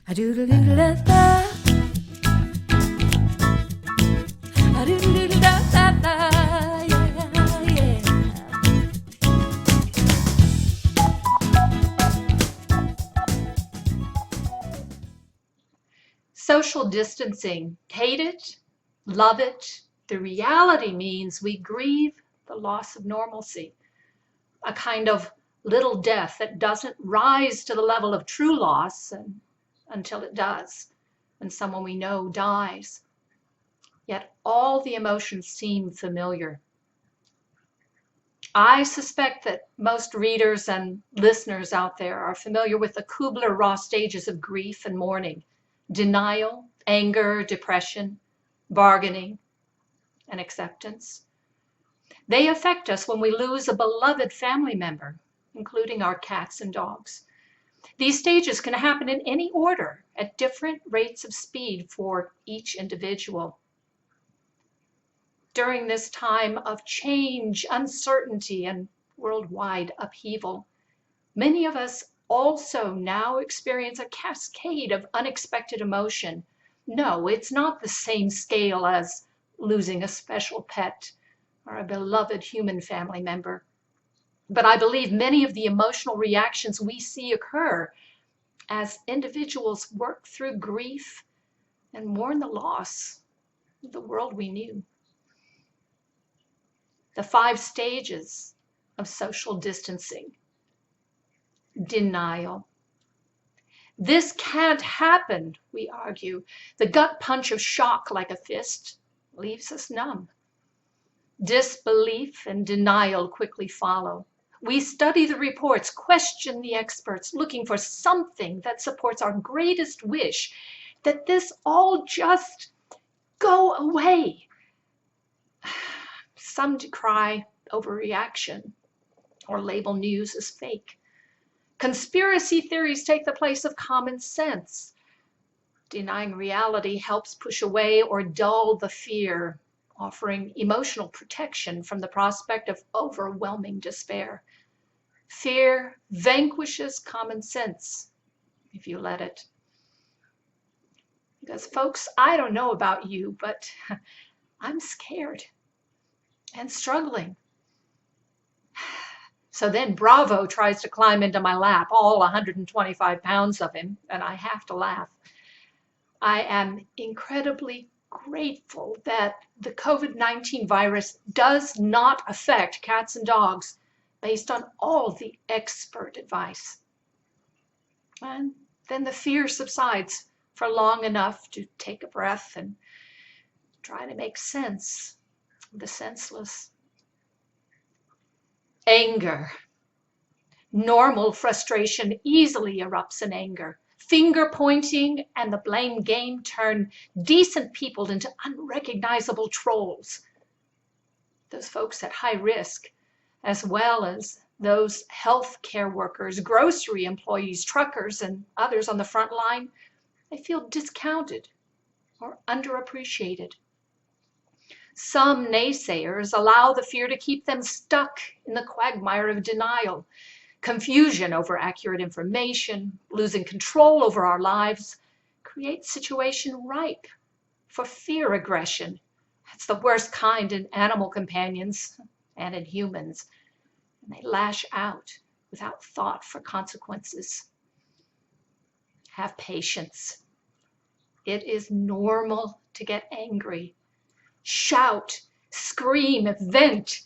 A-doo-doo-doo-da-da. A-doo-doo-doo-da-da-da. Yeah, yeah. Social distancing. Hate it? Love it? The reality means we grieve the loss of normalcy, a kind of little death that doesn't rise to the level of true loss until it does, when someone we know dies. Yet all the emotions seem familiar. I suspect that most readers and listeners out there are familiar with the Kubler-Ross stages of grief and mourning: denial, anger, depression, bargaining, and acceptance. They affect us when we lose a beloved family member, including our cats and dogs. These stages can happen in any order at different rates of speed for each individual. During this time of change, uncertainty, and worldwide upheaval, many of us also now experience a cascade of unexpected emotion. No, it's not the same scale as losing a special pet or a beloved human family member. But I believe many of the emotional reactions we see occur as individuals work through grief and mourn the loss of the world we knew. The 5 stages of social distancing. Denial. This can't happen, we argue. The gut punch of shock, like a fist, leaves us numb. Disbelief and denial quickly follow. We study the reports, question the experts, looking for something that supports our greatest wish that this all just go away. Some decry overreaction or label news as fake. Conspiracy theories take the place of common sense. Denying reality helps push away or dull the fear, offering emotional protection from the prospect of overwhelming despair. Fear vanquishes common sense if you let it. Because folks, I don't know about you, but I'm scared and struggling. So then Bravo tries to climb into my lap, all 125 pounds of him, and I have to laugh. I am incredibly grateful that the COVID-19 virus does not affect cats and dogs based on all the expert advice. And then the fear subsides for long enough to take a breath and try to make sense of the senseless. Anger. Normal frustration easily erupts in anger. Finger pointing and the blame game turn decent people into unrecognizable trolls. Those folks at high risk, as well as those health care workers, grocery employees, truckers, and others on the front line, they feel discounted or underappreciated. Some naysayers allow the fear to keep them stuck in the quagmire of denial. Confusion over accurate information, losing control over our lives, creates situation ripe for fear aggression. It's the worst kind in animal companions and in humans. And they lash out without thought for consequences. Have patience. It is normal to get angry. Shout, scream, vent,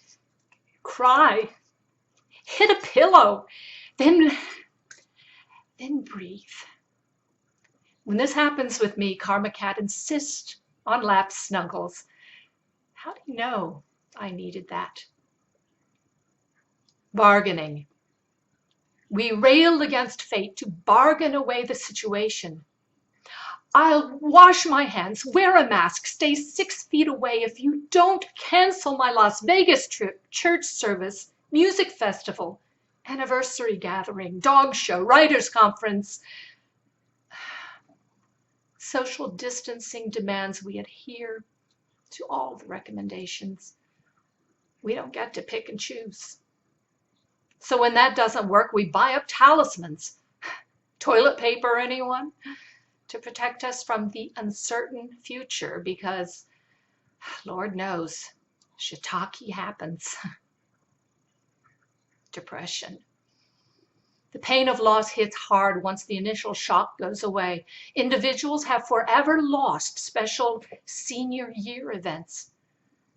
cry, hit a pillow, then breathe. When this happens with me, Karma Cat insists on lap snuggles. How do you know I needed that? Bargaining. We railed against fate to bargain away the situation. I'll wash my hands, wear a mask, stay 6 feet away if you don't cancel my Las Vegas trip, church service, music festival, anniversary gathering, dog show, writers' conference. Social distancing demands we adhere to all the recommendations. We don't get to pick and choose. So when that doesn't work, we buy up talismans. Toilet paper, anyone? to protect us from the uncertain future because, Lord knows, shiitake happens. Depression. The pain of loss hits hard once the initial shock goes away. Individuals have forever lost special senior year events.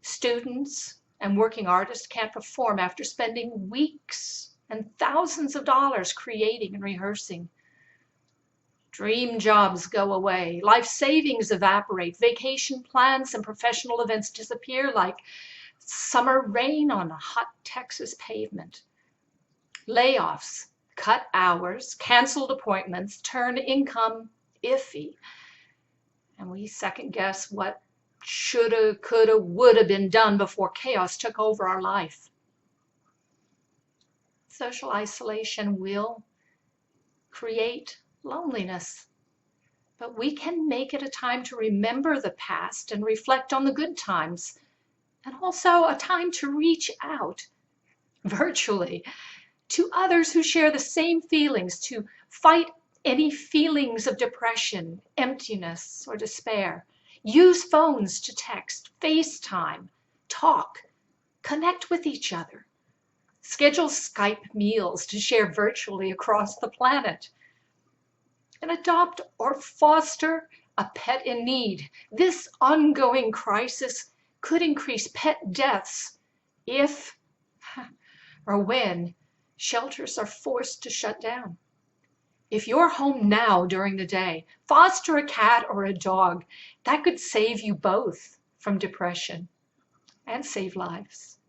Students and working artists can't perform after spending weeks and thousands of dollars creating and rehearsing. Dream jobs go away. Life savings evaporate. Vacation plans and professional events disappear like summer rain on a hot Texas pavement. Layoffs, cut hours, canceled appointments turn income iffy. And we second guess what shoulda, coulda, woulda been done before chaos took over our life. Social isolation will create loneliness, but we can make it a time to remember the past and reflect on the good times, and also a time to reach out virtually to others who share the same feelings, to fight any feelings of depression, emptiness, or despair. Use phones to text, FaceTime, talk, connect with each other. Schedule Skype meals to share virtually across the planet. And adopt or foster a pet in need. This ongoing crisis could increase pet deaths if or when shelters are forced to shut down. If you're home now during the day, foster a cat or a dog. That could save you both from depression and save lives.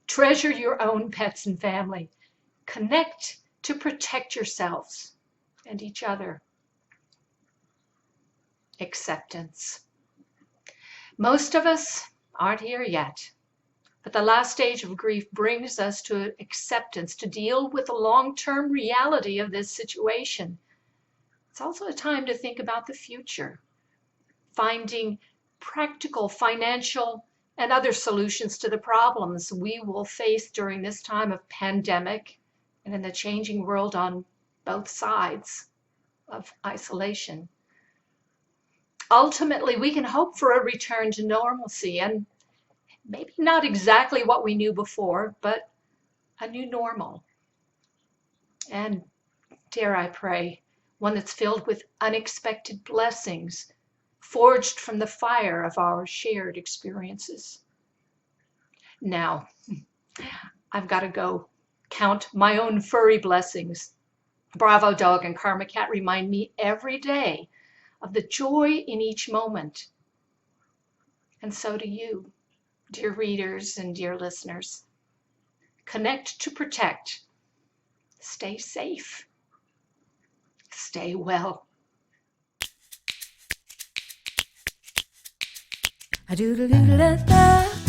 Treasure your own pets and family. Connect to protect yourselves and each other. Acceptance. Most of us aren't here yet. But the last stage of grief brings us to acceptance to deal with the long-term reality of this situation. It's also a time to think about the future, finding practical, financial, and other solutions to the problems we will face during this time of pandemic and in the changing world on both sides of isolation. Ultimately, we can hope for a return to normalcy, and maybe not exactly what we knew before, but a new normal. And dare I pray, one that's filled with unexpected blessings, forged from the fire of our shared experiences. Now, I've got to go count my own furry blessings. Bravo Dog and Karma Cat remind me every day of the joy in each moment. And so do you, dear readers and dear listeners. Connect to protect. Stay safe. Stay well. A doodle doodle da da.